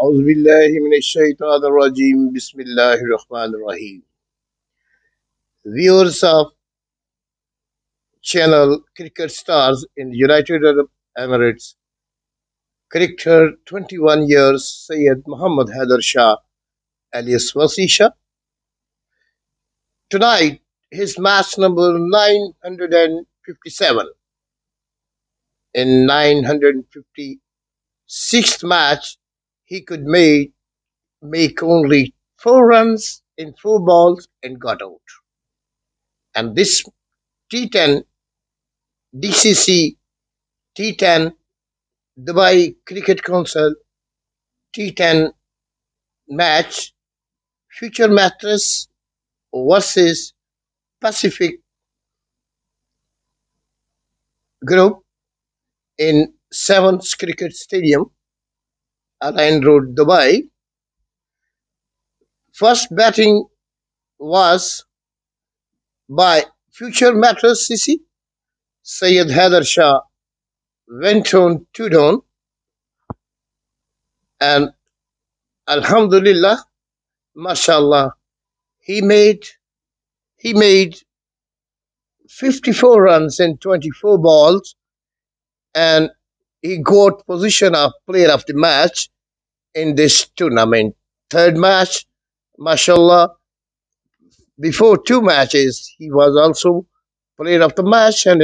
أعوذ بالله من الشيطان الرجيم بسم الله الرحمن الرحيم. Viewers of channel Cricket Stars in United Arab Emirates, cricketer 21 years Syed Muhammad HAIDER Shah alias Wasi Shah. Tonight, his match number 957 in 956th match, he could make only 4 runs in 4 balls and got out. And this T10 DCC T10 Dubai Cricket Council T10 match Future Mattress versus Pacific Group in 7th Cricket Stadium, Al Road, Dubai. First batting was by Future Mattress CC. Syed HAIDER Shah went on 2 down, and Alhamdulillah, mashallah, he made he made 54 runs in 24 balls, and he got position of player of the match in this tournament. Third match, mashallah, before 2 matches, he was also player of the match, and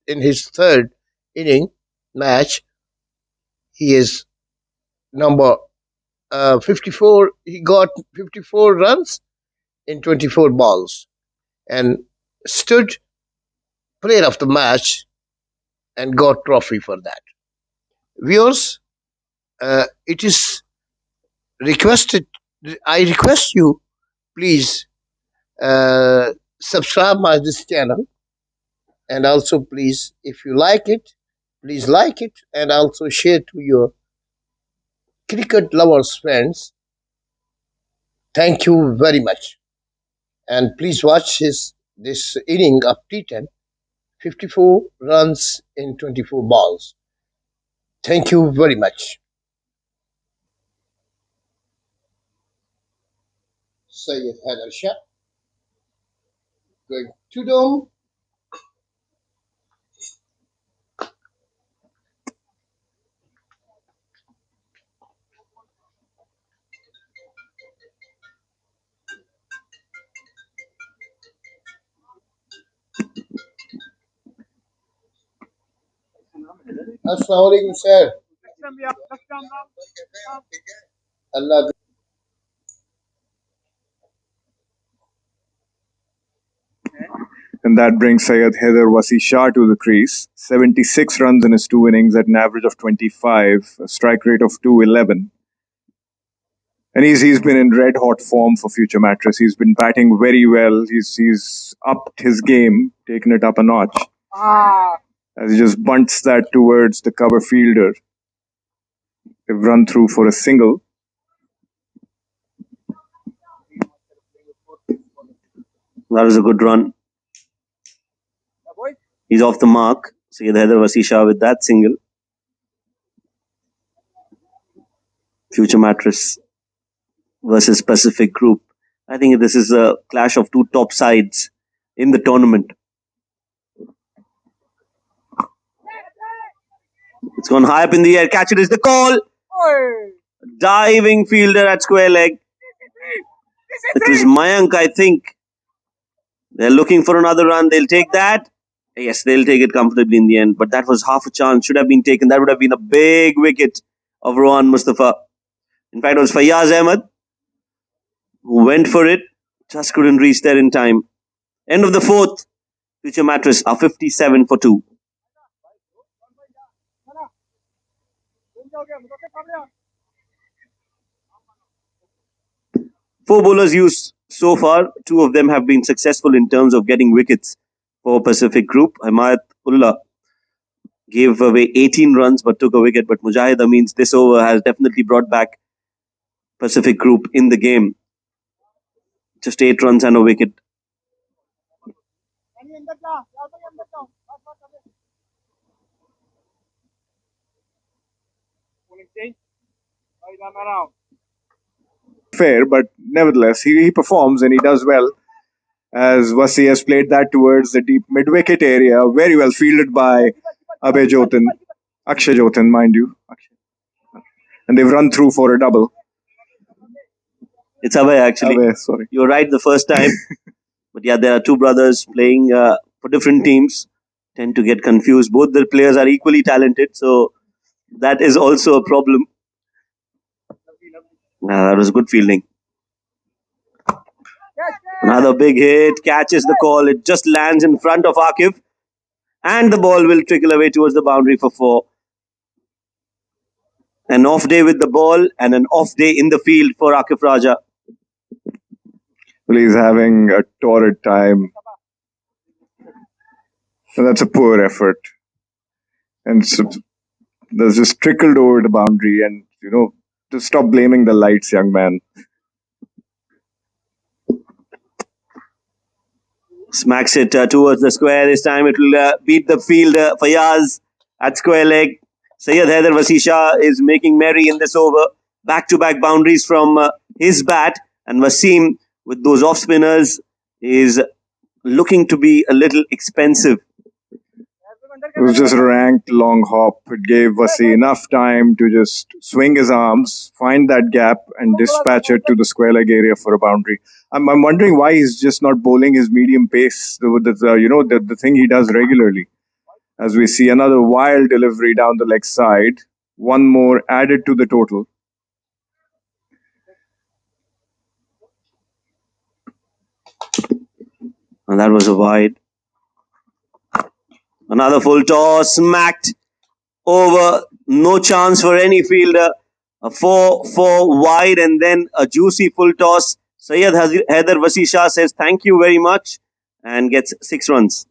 in his third inning match, he is number 54. He got 54 runs in 24 balls and stood player of the match and got trophy for that. Viewers, it is requested. I request you, please subscribe my this channel, and also please, if you like it, please like it, and also share to your cricket lovers friends. Thank you very much, and please watch this inning of T10, 54 runs in 24 balls. Thank you very much. Syed HAIDER Shah going to dome. Assalamu alaikum, sir. Allah. And that brings Syed HAIDER Wasi Shah to the crease. 76 runs in his 2 innings at an average of 25, a strike rate of 211. And he's been in red hot form for Future Mattress. He's been batting very well. He's upped his game, taken it up a notch. As he just bunts that towards the cover fielder. They've run through for a single. That was a good run. He's off the mark. Syed HAIDER Wasi Shah with that single. Future Mattress versus Pacific Group. I think this is a clash of two top sides in the tournament. It's gone high up in the air. Catch it is the call. Diving fielder at square leg. It was Mayank, I think. They're looking for another run. They'll take that. Yes, they'll take it comfortably in the end. But that was half a chance. Should have been taken. That would have been a big wicket of Rohan Mustafa. In fact, it was Fayyaz Ahmed who went for it. Just couldn't reach there in time. End of the fourth. Future Mattress are 57 for 2. Four bowlers used so far. 2 of them have been successful in terms of getting wickets for Pacific Group. Himayat Ullah gave away 18 runs but took a wicket. But Mujahid Ameen's this over has definitely brought back Pacific Group in the game. Just 8 runs and a wicket. unfair, but nevertheless, he performs and he does well. As Wasi has played that towards the deep mid-wicket area, very well fielded by Akshay Jotin, mind you. And they've run through for a double. It's Abhay, actually. Abhay, sorry. You're right the first time. But yeah, there are two brothers playing for different teams. Tend to get confused. Both the players are equally talented, so that is also a problem. That was good fielding. Another big hit, catches the call. It just lands in front of Akif. And the ball will trickle away towards the boundary for 4. An off day with the ball and an off day in the field for Akif Raja. Well, he's having a torrid time. So that's a poor effort. And so there's just trickled over the boundary. And, just stop blaming the lights, young man. Smacks it towards the square. This time it will beat the fielder, Fayaz, at square leg. Syed HAIDER Shah is making merry in this over. Back-to-back boundaries from his bat. And Wasim, with those off-spinners, is looking to be a little expensive. It was just a ranked long hop. It gave Wasi enough time to just swing his arms, find that gap, and dispatch it to the square leg area for a boundary. I'm wondering why he's just not bowling his medium pace, the thing he does regularly. As we see another wild delivery down the leg side, one more added to the total. And that was a wide. Another full toss, smacked over. No chance for any fielder. A 4 wide and then a juicy full toss. Syed HAIDER Shah says thank you very much and gets 6 runs.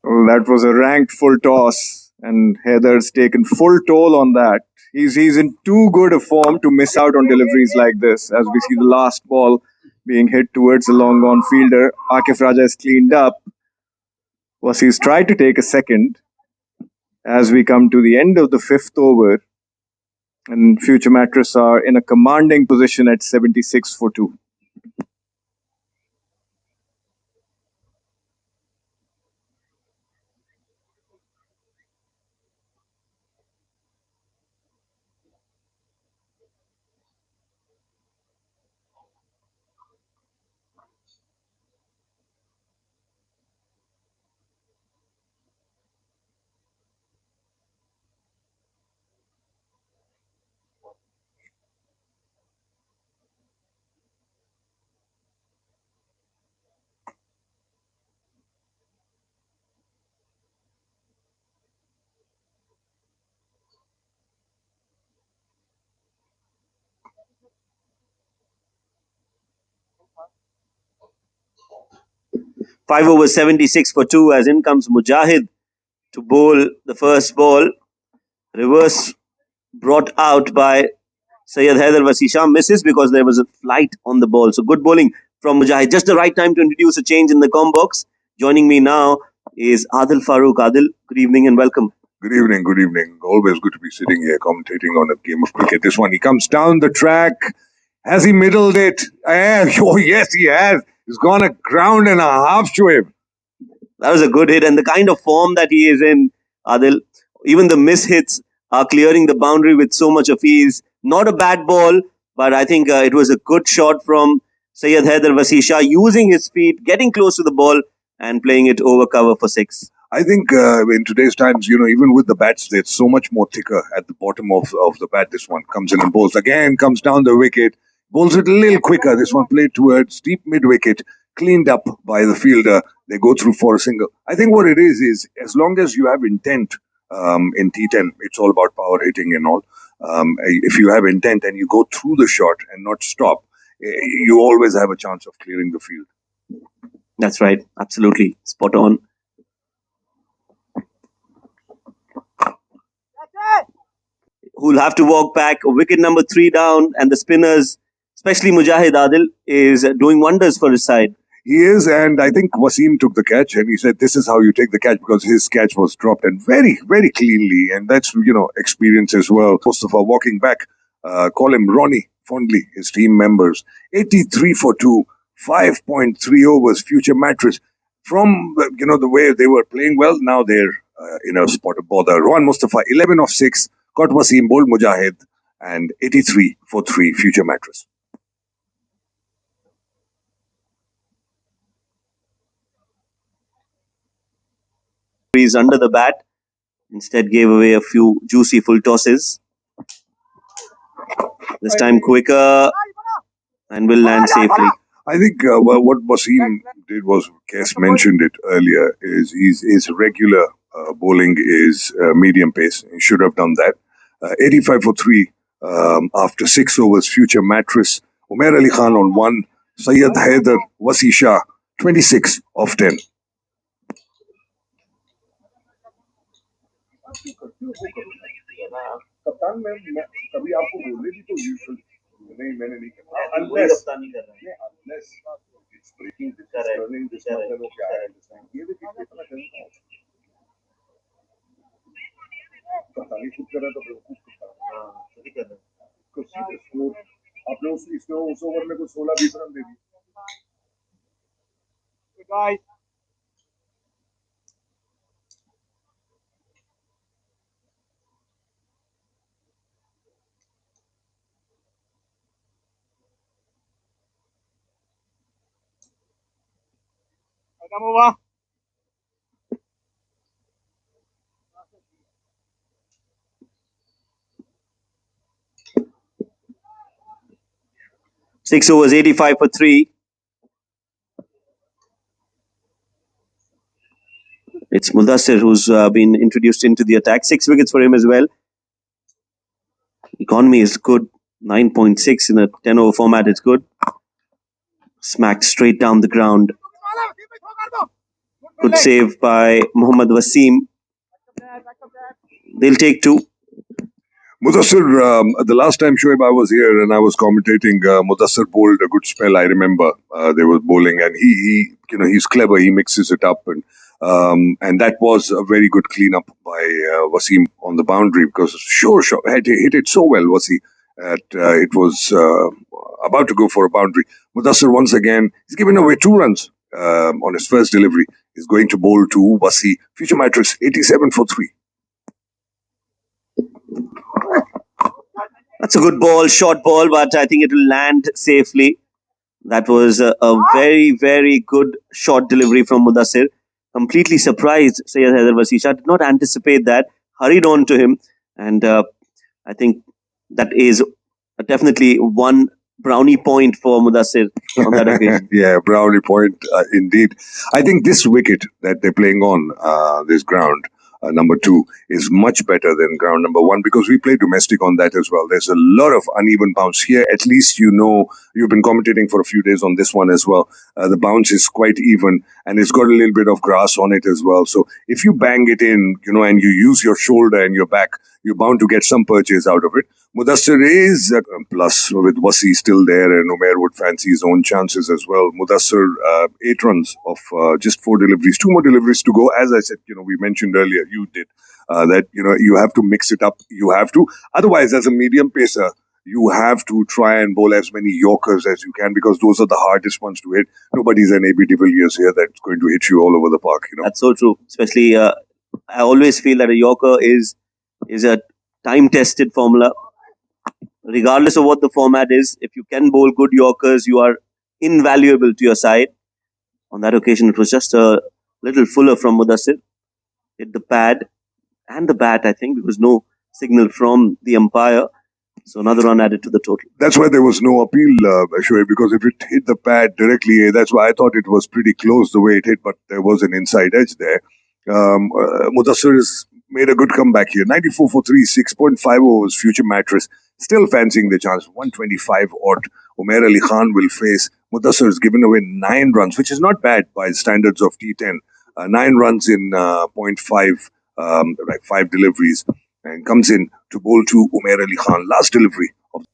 Well, that was a ranked full toss and HAIDER's taken full toll on that. He's in too good a form to miss out on deliveries like this. As we see the last ball being hit towards a long on fielder. Akif Raja is cleaned up. Wasi's tried to take a second as we come to the end of the 5th over, and Future Mattress are in a commanding position at 76 for 2. Five over 76 for 2 as in comes Mujahid to bowl the first ball. Reverse brought out by Syed HAIDER Shah, misses because there was a flight on the ball. So good bowling from Mujahid. Just the right time to introduce a change in the com box. Joining me now is Adil Farooq. Adil, good evening and welcome. Good evening, good evening. Always good to be sitting here commentating on a game of cricket. This one, he comes down the track. Has he middled it? Oh, yes, he has. He's gone a ground and a half to him. That was a good hit, and the kind of form that he is in, Adil, even the miss hits are clearing the boundary with so much of ease. Not a bad ball, but I think it was a good shot from Syed HAIDER Shah, using his feet, getting close to the ball and playing it over cover for 6. I think in today's times, even with the bats, it's so much more thicker at the bottom of the bat. This one comes in and bowls again, comes down the wicket, bowls it a little quicker. This one played towards deep mid-wicket, cleaned up by the fielder. They go through for a single. I think what it is as long as you have intent in T10, it's all about power hitting and all. If you have intent and you go through the shot and not stop, you always have a chance of clearing the field. That's right. Absolutely. Spot on. Who'll have to walk back. Wicket number 3 down, and the spinners, especially Mujahid, Adil, is doing wonders for his side. He is, and I think Wasim took the catch, and he said, this is how you take the catch, because his catch was dropped, and very, very cleanly, and that's, experience as well. Mustafa walking back, call him Ronnie fondly his team members. 83 for 2, 5.3 overs, future mattress. From the way they were playing well, now they're in a spot of bother. Rohan Mustafa, 11 of 6, got Wasim, bowled Mujahid, and 83 for 3, future mattress. He's under the bat. Instead, gave away a few juicy full tosses. This time quicker and will land safely. I think what Wasim did was, Kes mentioned it earlier, is his regular bowling is medium pace. He should have done that. 85 for 3 after 6 overs, future mattress. Umair Ali Khan on 1, SYED, HAIDER, SHAH, 26 of 10. Six overs, 85 for 3. It's Mudassir who's been introduced into the attack. 6 wickets for him as well. Economy is good. 9.6 in a 10-over format is good. Smacked straight down the ground. Good save by Mohammad Wasim. They'll take 2. Mudassir, the last time Shoaib I was here and I was commentating, Mudassir bowled a good spell. I remember they were bowling, and he's clever. He mixes it up, and that was a very good cleanup by Wasim on the boundary, because sure had hit it so well. Wasim, it was about to go for a boundary. Mudassir once again, he's given away 2 runs on his first delivery. He's going to bowl to Wasim. Future mattress, 87 for 3. That's a good ball, short ball, but I think it will land safely. That was a very, very good short delivery from Mudassir. Completely surprised Syed Haider Wasisha. Did not anticipate that. Hurried on to him. And I think that is definitely one brownie point for Mudassir on that occasion. Yeah, brownie point indeed. I think this wicket that they're playing on this ground, number 2, is much better than ground number 1, because we play domestic on that as well. There's a lot of uneven bounce here. At least you've been commentating for a few days on this one as well. The bounce is quite even, and it's got a little bit of grass on it as well. So if you bang it in, and you use your shoulder and your back, you're bound to get some purchase out of it. Mudassir is plus with Wasi still there, and Umair would fancy his own chances as well. Mudassir, 8 runs of just 4 deliveries, 2 more deliveries to go. As I said, we mentioned earlier, you did that. You have to mix it up. You have to. Otherwise, as a medium pacer, you have to try and bowl as many Yorkers as you can, because those are the hardest ones to hit. Nobody's an AB de Villiers here that's going to hit you all over the park. That's so true. Especially, I always feel that a Yorker is a time-tested formula. Regardless of what the format is, if you can bowl good Yorkers, you are invaluable to your side. On that occasion, it was just a little fuller from Mudassir. Hit the pad and the bat, I think. There was no signal from the umpire. So another run added to the total. That's why there was no appeal, Shoaib, because if it hit the pad directly, that's why I thought it was pretty close the way it hit, but there was an inside edge there. Mudassir has made a good comeback here. 94 for 3, 6.5 overs, future mattress. Still fancying the chance. 125 odd. Umair Ali Khan will face. Mudassir has given away 9 runs, which is not bad by standards of T10. 9 runs in 0.5, 5 deliveries, and comes in to bowl to Umair Ali Khan. Last delivery of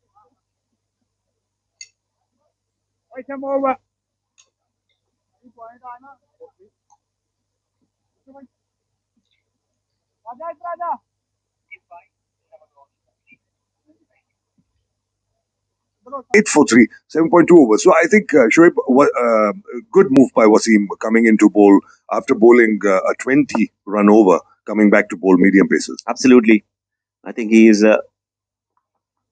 8 for 3, 7.2 overs. So I think Shoaib, good move by Wasim coming into bowl after bowling a 20 run over, coming back to bowl medium paces. Absolutely. I think he is.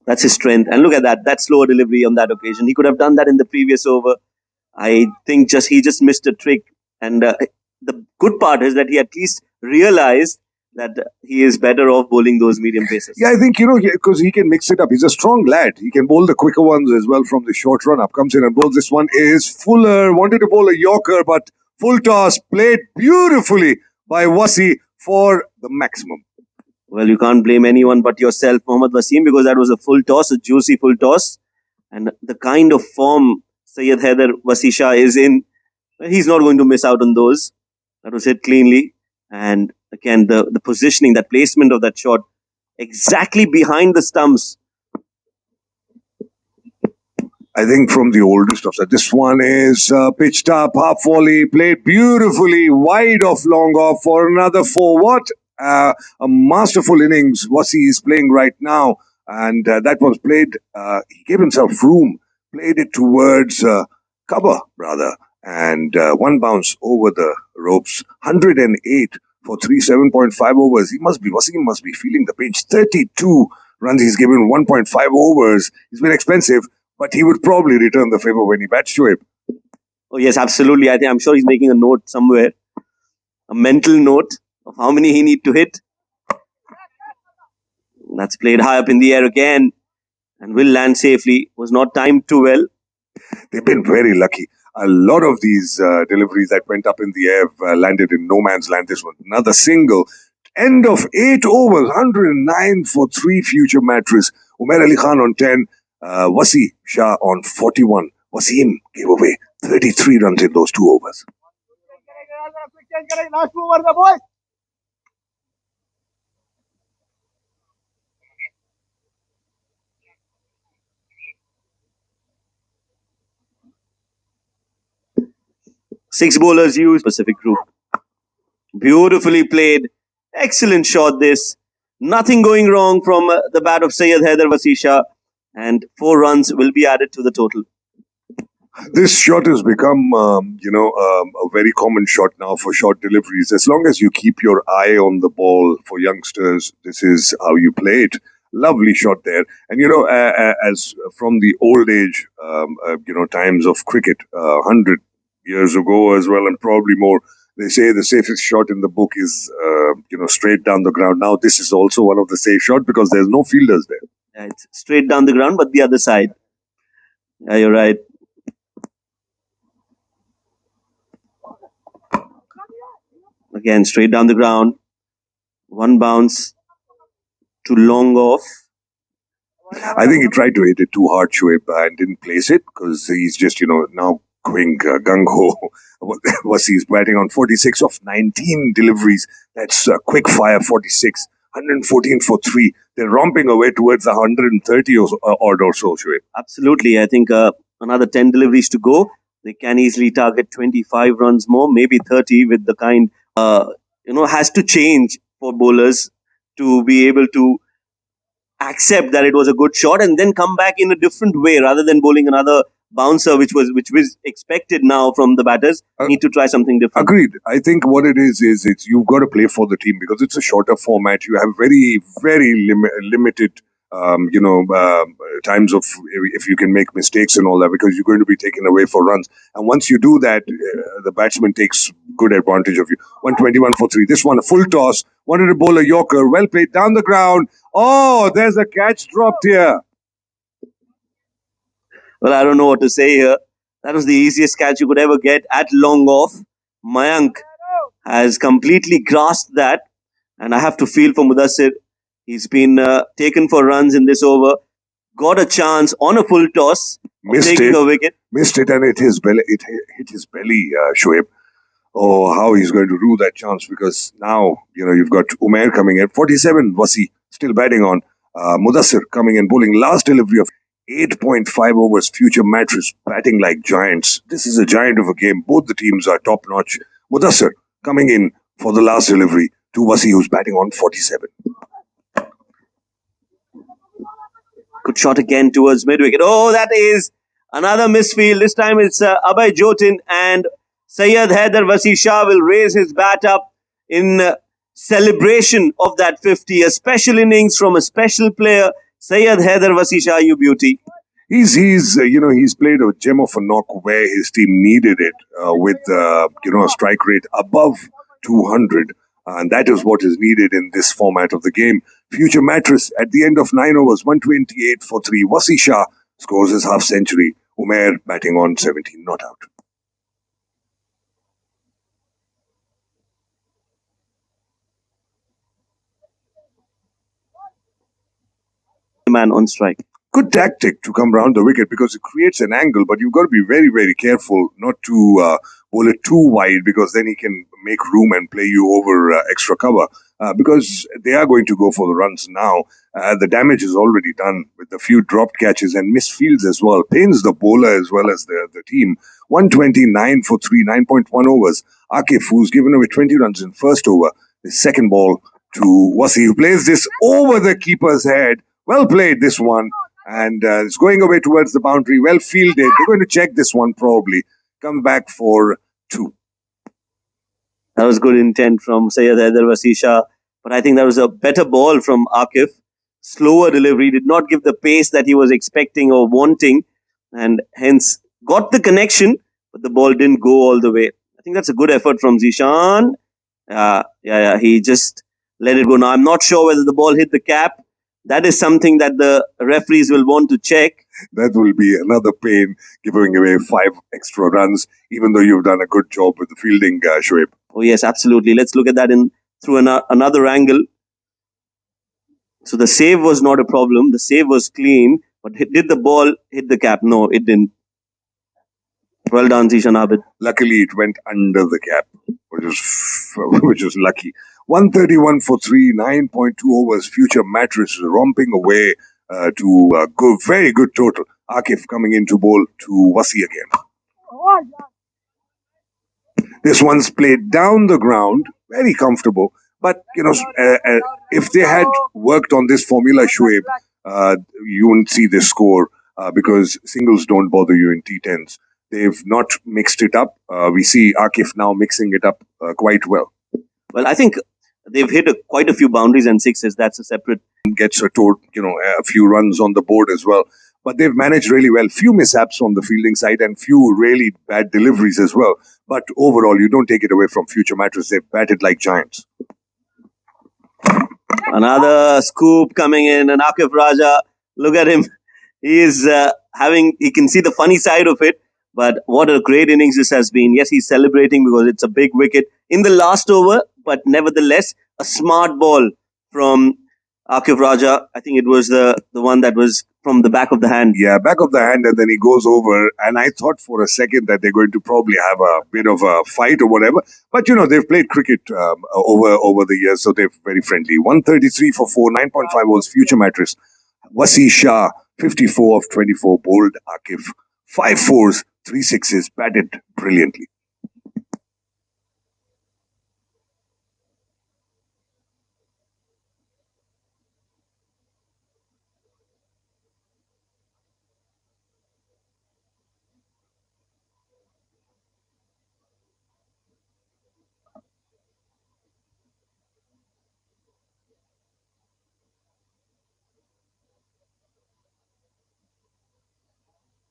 That's his strength. And look at that slower delivery on that occasion. He could have done that in the previous over. I think he just missed a trick. And the good part is that he at least realized that he is better off bowling those medium paces. Yeah, I think, because he can mix it up. He's a strong lad. He can bowl the quicker ones as well from the short run up. Comes in and bowls. This one is Fuller. Wanted to bowl a Yorker, but full toss played beautifully by Wasi for the maximum. Well, you can't blame anyone but yourself, Mohammad Wasim, because that was a full toss, a juicy full toss. And the kind of form Syed HAIDER SHAH is in, he's not going to miss out on those. That was hit cleanly. And again, the positioning, that placement of that shot, exactly behind the stumps. I think from the oldest of that. This one is pitched up, half volley, played beautifully, wide off, long off for another 4. What a masterful innings Wasi is playing right now. And that was played, he gave himself room, played it towards cover, rather. And one bounce over the ropes, 108 for 3, 7.5 overs. Wasim must be feeling the pinch. 32 runs he's given, 1.5 overs. He's been expensive, but he would probably return the favor when he bats Shoaib. Oh yes, absolutely. I'm sure he's making a note somewhere, a mental note of how many he need to hit. That's played high up in the air again and will land safely. Was not timed too well. They've been very lucky. A lot of these deliveries that went up in the air have landed in no man's land. This one, another single. End of 8 overs, 109 for 3 future matches. Umair Ali Khan on 10, Wasi Shah on 41. Wasim gave away 33 runs in those 2 overs. Six bowlers used Pacific group. Beautifully played. Excellent shot this. Nothing going wrong from the bat of Syed HAIDER SHAH. And 4 runs will be added to the total. This shot has become, a very common shot now for short deliveries. As long as you keep your eye on the ball for youngsters, this is how you play it. Lovely shot there. And, as from the old age, times of cricket, 100 years ago as well, and probably more, they say the safest shot in the book is, straight down the ground. Now, this is also one of the safe shots because there's no fielders there. Yeah, it's straight down the ground, but the other side. Yeah, you're right. Again, straight down the ground. One bounce to long off. I think he tried to hit it too hard, Shoaib, and didn't place it because he's just, now going gung-ho. He's batting on 46 of 19 deliveries. That's quick fire 46. 114 for 3. They're romping away towards the 130 odd or so, Shoaib. Absolutely. I think another 10 deliveries to go. They can easily target 25 runs more, maybe 30 with the kind, has to change for bowlers to be able to accept that it was a good shot and then come back in a different way rather than bowling another bouncer, which was expected now from the batters. Need to try something different. Agreed. I think what it is it's you've got to play for the team because it's a shorter format. You have very, very limited times of if you can make mistakes and all that because you're going to be taken away for runs. And once you do that, the batsman takes good advantage of you. 121 for 3. This one, a full toss. Wanted to bowl a Yorker. Well played down the ground. Oh, there's a catch dropped here. Well, I don't know what to say here. That was the easiest catch you could ever get at long off. Mayank has completely grasped that. And I have to feel for Mudassir. He's been taken for runs in this over. Got a chance on a full toss. Taking a wicket. Missed it and it hit his belly, Shoaib. Oh, how he's going to rue that chance because now, you've got Umair coming in. 47, Wasi still batting on. Mudassir coming in, bowling last delivery of 8.5 overs, future matches, batting like giants. This is a giant of a game. Both the teams are top notch. Mudassir coming in for the last delivery to Wasi, who's batting on 47. Good shot again towards mid-wicket. Oh, that is another misfield. This time it's Abhay Jotin, and Syed HAIDER Wasi Shah will raise his bat up in celebration of that 50. A special innings from a special player. Syed HAIDER Wasi Shah, you beauty. He's played a gem of a knock where his team needed it with a strike rate above 200, and that is what is needed in this format of the game. Future mattress at the end of 9 overs, 128 for 3. Wasi Shah scores his half century. Umair batting on 17, not out. Man on strike. Good tactic to come round the wicket because it creates an angle, but you've got to be very, very careful not to bowl it too wide because then he can make room and play you over extra cover because they are going to go for the runs now. The damage is already done with a few dropped catches and missed fields as well. Pains the bowler as well as the team. 129 for 3, 9.1 overs. Akif, who's given away 20 runs in first over, the second ball to Wasi, who plays this over the keeper's head. Well played, this one. And it's going away towards the boundary. Well fielded. They're going to check this one probably. Come back for 2. That was good intent from Syed HAIDER Wasi Shah, but I think that was a better ball from Akif. Slower delivery, did not give the pace that he was expecting or wanting, and hence got the connection, but the ball didn't go all the way. I think that's a good effort from Zishan. He just let it go. Now, I'm not sure whether the ball hit the cap. That is something that the referees will want to check. That will be another pain, giving away 5 extra runs, even though you've done a good job with the fielding, Shoaib. Oh, yes, absolutely. Let's look at that through another angle. So the save was not a problem. The save was clean. But did the ball hit the cap? No, it didn't. Well done, Zishan Abid. Luckily, it went under the cap, which was lucky. 131 for 3, 9.2 overs. Future mattress romping away to a very good total. Akif coming in to bowl to Wasi again. This one's played down the ground, very comfortable. But, if they had worked on this formula, Shoaib, you wouldn't see this score because singles don't bother you in T10s. They've not mixed it up. We see Akif now mixing it up quite well. Well, I think they've hit quite a few boundaries and sixes. That's a separate. Gets a few runs on the board as well. But they've managed really well. Few mishaps on the fielding side and few really bad deliveries as well. But overall, you don't take it away from Future Mattress. They've batted like giants. Another scoop coming in, and Akif Raja, look at him. He is he can see the funny side of it. But what a great innings this has been. Yes, he's celebrating because it's a big wicket in the last over, but nevertheless, a smart ball from Akif Raja. I think it was the one that was from the back of the hand. Yeah, back of the hand, and then he goes over. And I thought for a second that they're going to probably have a bit of a fight or whatever. But, they've played cricket over the years, so they're very friendly. 133 for 4, 9.5 overs, Future Mattress. Wasi Shah, 54 of 24, bowled Akif. 5 fours, 3 sixes, batted brilliantly.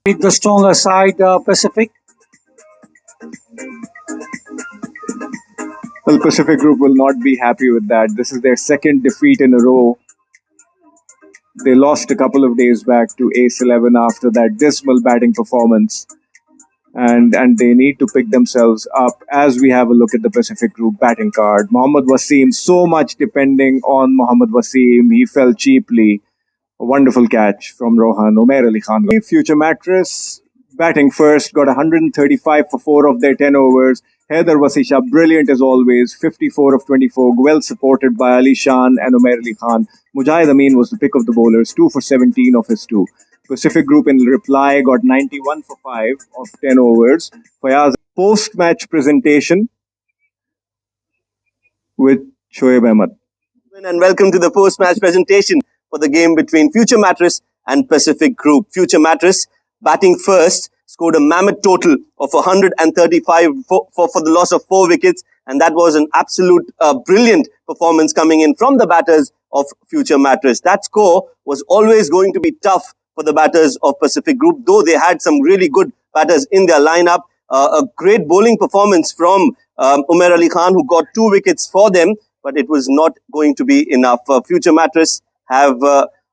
The stronger side, Pacific. Well, Pacific Group will not be happy with that. This is their second defeat in a row. They lost a couple of days back to Ace 11 after that dismal batting performance. And they need to pick themselves up as we have a look at the Pacific Group batting card. Mohammad Wasim, so much depending on Mohammad Wasim. He fell cheaply. A wonderful catch from Rohan. Umair Ali Khan. Future Mattress batting first, got 135 for 4 of their 10 overs. HAIDER Wasi Shah, brilliant as always, 54 of 24, well supported by Ali Shan and Umair Ali Khan. Mujahid Amin was the pick of the bowlers, 2 for 17 of his 2. Pacific Group in reply got 91 for 5 of 10 overs. Fayaz, post-match presentation with Shoaib Ahmed. And welcome to the post-match presentation for the game between Future Mattress and Pacific Group. Future Mattress, batting first, scored a mammoth total of 135 for the loss of 4 wickets, and that was an absolute brilliant performance coming in from the batters of Future Mattress. That score was always going to be tough for the batters of Pacific Group, though they had some really good batters in their lineup. A great bowling performance from Umair Ali Khan, who got 2 wickets for them, but it was not going to be enough. Future Mattress have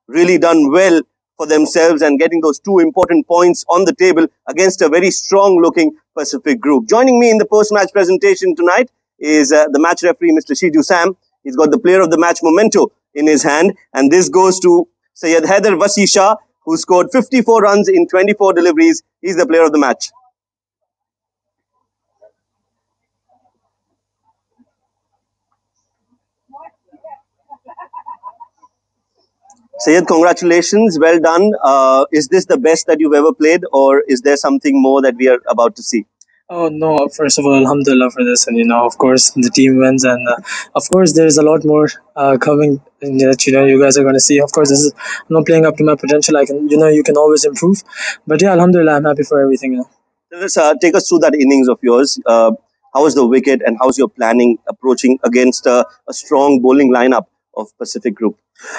really done well for themselves and getting those 2 important points on the table against a very strong looking Pacific Group. Joining me in the post-match presentation tonight is the match referee, Mr. Shiju Sam. He's got the player of the match memento in his hand, and this goes to Syed HAIDER Wasi Shah, who scored 54 runs in 24 deliveries. He's the player of the match. Syed, congratulations. Well done. Is this the best that you've ever played, or is there something more that we are about to see? Oh no! First of all, Alhamdulillah for this, and of course, the team wins, and of course, there is a lot more coming that you guys are going to see. Of course, this is I'm not playing up to my potential. I can you can always improve, but yeah, Alhamdulillah, I'm happy for everything. Let's take us through that innings of yours. How was the wicket, and how's your planning approaching against a strong bowling lineup of Pacific Group?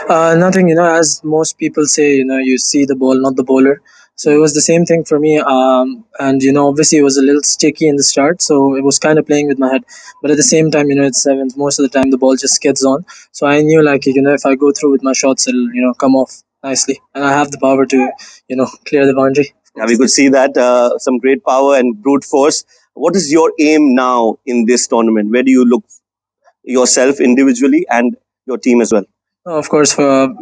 Nothing, as most people say, you see the ball, not the bowler. So it was the same thing for me. And, obviously it was a little sticky in the start. So it was kind of playing with my head. But at the same time, it's seventh. Most of the time the ball just skids on. So I knew, like, if I go through with my shots, it'll, come off nicely. And I have the power to, clear the boundary. Yeah, we could see that. Some great power and brute force. What is your aim now in this tournament? Where do you look yourself individually and your team as well? Of course,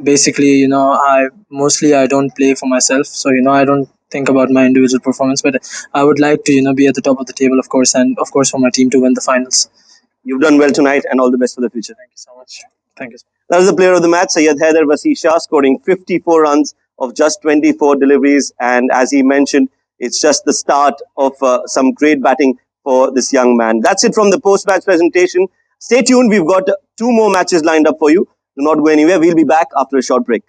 basically, I don't play for myself, so I don't think about my individual performance, but I would like to be at the top of the table, of course, and of course for my team to win the finals. You've done well tonight, and all the best for the future. Thank you so much. Thank you. That was the player of the match, Syed HAIDER Wasi Shah, scoring 54 runs of just 24 deliveries, and as he mentioned, it's just the start of some great batting for this young man. That's it from the post-match presentation. Stay tuned, we've got 2 more matches lined up for you. Do not go anywhere. We'll be back after a short break.